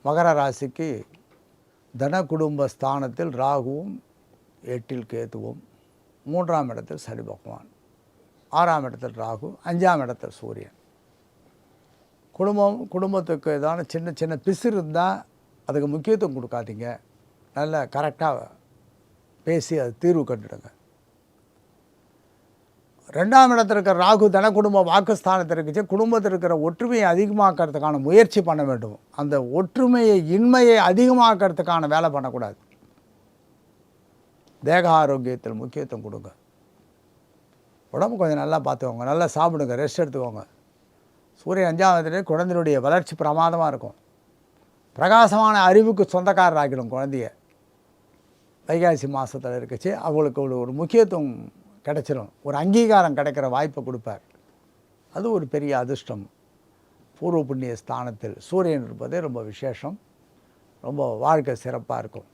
மகர ராசிக்கு தன குடும்ப ஸ்தானத்தில் ராகுவும் 8ல் கேதுவும் 3ஆம் இடத்தில் சனி பகவான் 6ஆம் இடத்தில் ராகு 5ஆம் இடத்தில் சூரியன். குடும்பத்துக்கு ஏதான சின்ன சின்ன பிசுறு இருந்தால் அதுக்கு முக்கியத்துவம் கொடுக்காதீங்க. நல்லா கரெக்டாக பேசி அது தீர்வு கண்டுடுங்க. 2ஆம் இடத்துல இருக்கிற ராகு தன குடும்ப வாக்குஸ்தானத்தில் இருக்குச்சு. குடும்பத்தில் இருக்கிற ஒற்றுமையை அதிகமாக்கிறதுக்கான முயற்சி பண்ண வேண்டும். அந்த ஒற்றுமையை இன்மையை அதிகமாக்கிறதுக்கான வேலை பண்ணக்கூடாது. தேக ஆரோக்கியத்தில் முக்கியத்துவம் கொடுங்க. உடம்பு கொஞ்சம் நல்லா பார்த்துக்கோங்க. நல்லா சாப்பிடுங்க, ரெஸ்ட் எடுத்துக்கோங்க. சூரியன் 5ஆம் இடத்துல குழந்தையுடைய வளர்ச்சி பிரமாதமாக இருக்கும். பிரகாசமான அறிவுக்கு சொந்தக்காரர் ஆகிடும் குழந்தைய. வைகாசி மாதத்தில் இருக்குச்சு. அவங்களுக்கு ஒரு முக்கியத்துவம் கிடைச்சிடும். ஒரு அங்கீகாரம் கிடைக்கிற வாய்ப்பை கொடுப்பார். அது ஒரு பெரிய அதிர்ஷ்டம். பூர்வ புண்ணிய ஸ்தானத்தில் சூரியன் இருப்பதே ரொம்ப விசேஷம். ரொம்ப வாழ்க்கை சிறப்பாக இருக்கும்.